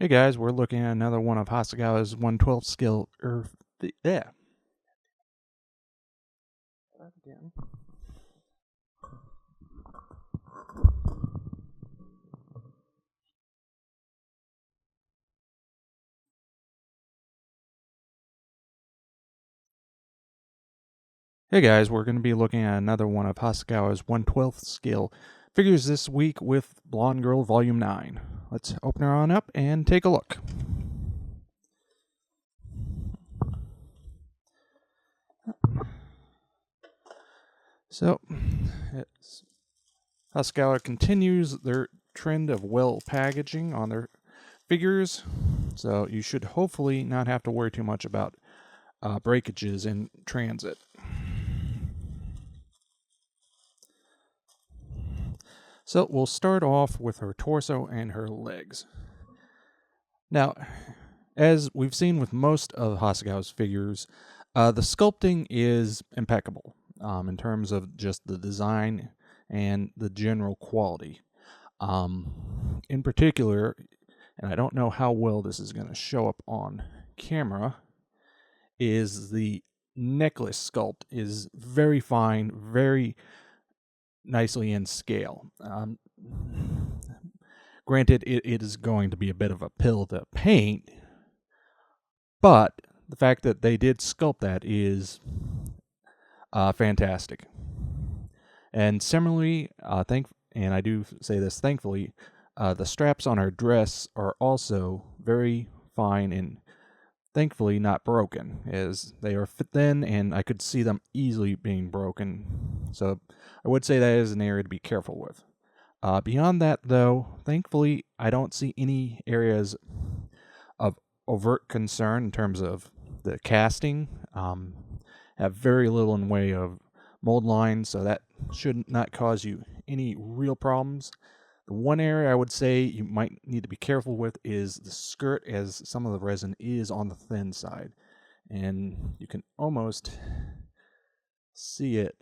Hey guys, we're looking at another one of Hasegawa's 112 skill, yeah. That again. Hey guys, we're going to be looking at another one of Hasegawa's 112th skill figures this week with Blond Girl Volume 9. Let's open her on up and take a look. So, Hasegawa continues their trend of well packaging on their figures, so you should hopefully not have to worry too much about breakages in transit. So we'll start off with her torso and her legs. Now, as we've seen with most of Hasegawa's figures, the sculpting is impeccable in terms of just the design and the general quality. In particular, and I don't know how well this is going to show up on camera, is the necklace sculpt is very fine, very nicely in scale. Granted, it is going to be a bit of a pill to paint, but the fact that they did sculpt that is fantastic. And similarly, and I do say this thankfully, the straps on her dress are also very fine and thankfully not broken, as they are thin and I could see them easily being broken. So I would say that is an area to be careful with. Beyond that, though, thankfully, I don't see any areas of overt concern in terms of the casting. Have very little in way of mold lines, so that should not cause you any real problems. The one area I would say you might need to be careful with is the skirt, as some of the resin is on the thin side, and you can almost see it,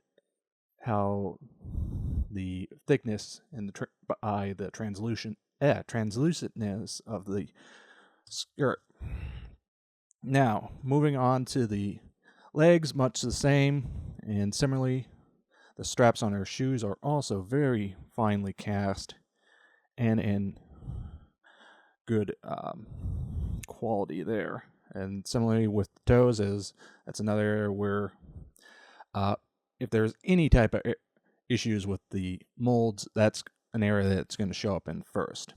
how the thickness and the translucentness of the skirt. Now, moving on to the legs, much the same, and similarly, the straps on her shoes are also very finely cast and in good quality there. And similarly with the toes, that's another area where if there's any type of issues with the molds, that's an area that's going to show up in first.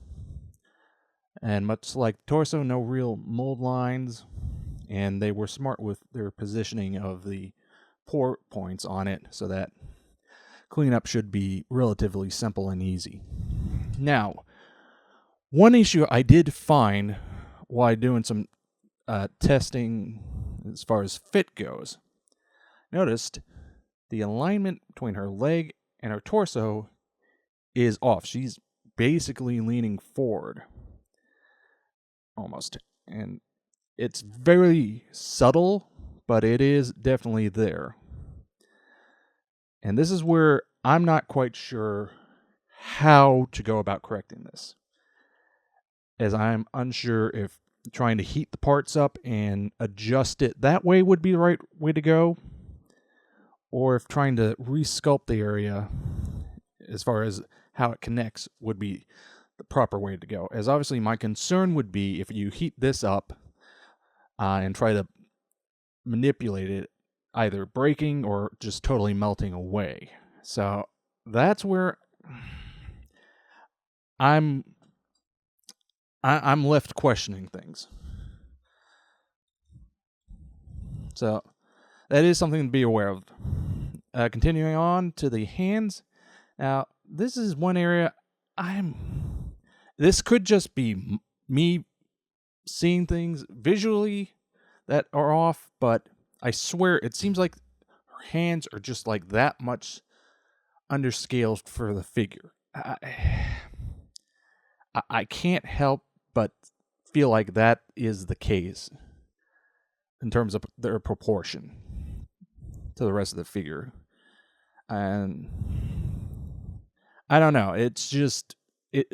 And much like the torso, no real mold lines, and they were smart with their positioning of the pour points on it, so that cleanup should be relatively simple and easy. Now, one issue I did find while doing some testing as far as fit goes, noticed the alignment between her leg and her torso is off. She's basically leaning forward almost, and it's very subtle, but it is definitely there. And this is where I'm not quite sure how to go about correcting this, as I'm unsure if trying to heat the parts up and adjust it that way would be the right way to go, or if trying to resculpt the area as far as how it connects would be the proper way to go. As obviously my concern would be if you heat this up and try to manipulate it, either breaking or just totally melting away. So that's where I'm left questioning things. So that is something to be aware of. Continuing on to the hands. Now, this is one area this could just be me seeing things visually that are off, but I swear it seems like her hands are just like that much underscaled for the figure. I can't help but feel like that is the case in terms of their proportion to the rest of the figure. And I don't know, it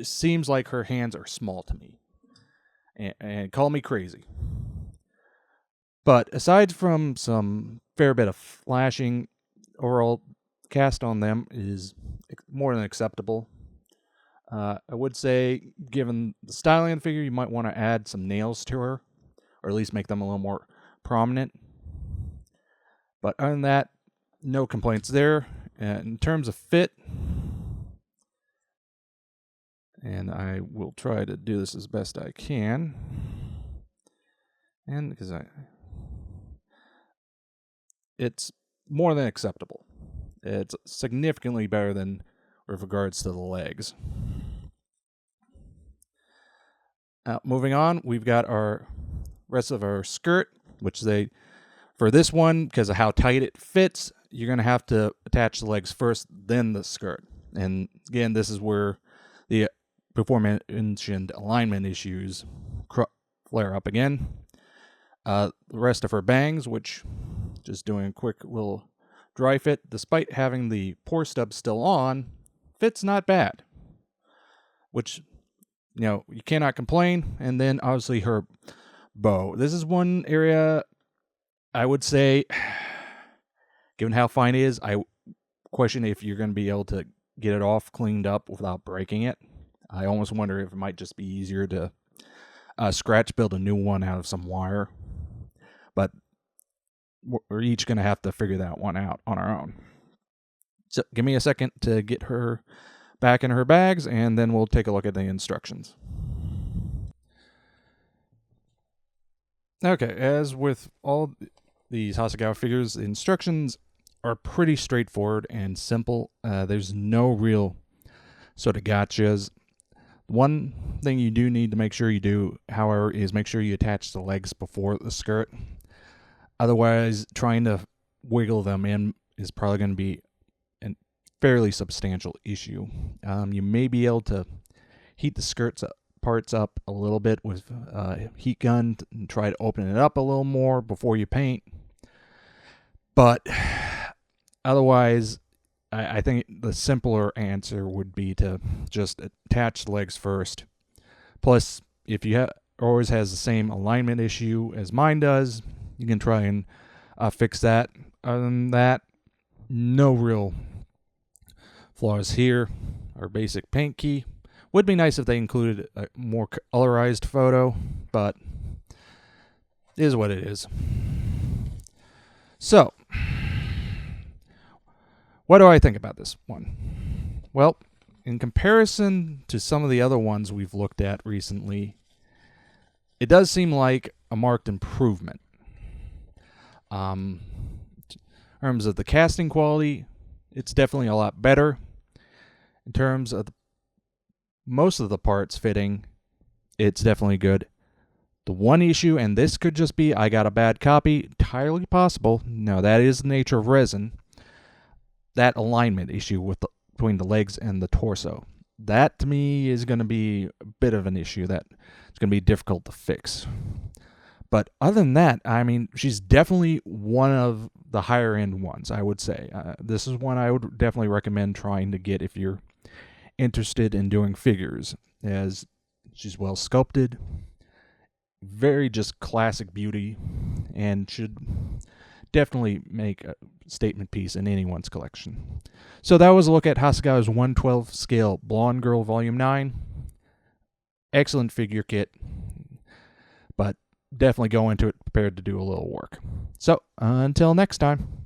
seems like her hands are small to me. and call me crazy. But aside from some fair bit of flashing, overall cast on them is more than acceptable. I would say, given the styling of the figure, you might want to add some nails to her, or at least make them a little more prominent. But other than that, no complaints there. In terms of fit, and I will try to do this as best I can, and because it's more than acceptable. It's significantly better than with regards to the legs. Moving on, we've got our rest of our skirt, which for this one, because of how tight it fits, you're going to have to attach the legs first, then the skirt. And again, this is where the before-mentioned alignment issues flare up again. The rest of her bangs, which, just doing a quick little dry fit, despite having the pour stub still on, fit's not bad. Which, you cannot complain. And then, obviously, her bow. This is one area I would say, given how fine it is, I question if you're going to be able to get it off cleaned up without breaking it. I almost wonder if it might just be easier to scratch build a new one out of some wire. But we're each going to have to figure that one out on our own. So give me a second to get her back in her bags, and then we'll take a look at the instructions. Okay, as with all these Hasegawa figures, the instructions are pretty straightforward and simple. There's no real sort of gotchas. One thing you do need to make sure you do, however, is make sure you attach the legs before the skirt. Otherwise, trying to wiggle them in is probably going to be a fairly substantial issue. You may be able to heat the parts up a little bit with a heat gun and try to open it up a little more before you paint. But otherwise, I think the simpler answer would be to just attach the legs first. Plus, if you always has the same alignment issue as mine does, you can try and fix that. Other than that, no real flaws here. Our basic paint key. Would be nice if they included a more colorized photo, but it is what it is. So, what do I think about this one? Well, in comparison to some of the other ones we've looked at recently, it does seem like a marked improvement. In terms of the casting quality, it's definitely a lot better. In terms of most of the parts fitting, it's definitely good. The one issue, and this could just be I got a bad copy, entirely possible. No, that is the nature of resin. That alignment issue between the legs and the torso. That, to me, is going to be a bit of an issue that it's going to be difficult to fix. But other than that, I mean, she's definitely one of the higher-end ones, I would say. This is one I would definitely recommend trying to get if you're interested in doing figures, as she's well sculpted, very just classic beauty, and should definitely make a statement piece in anyone's collection. So that was a look at Hasegawa's 1/12 scale Blonde Girl Volume 9. Excellent figure kit, but definitely go into it prepared to do a little work. So until next time.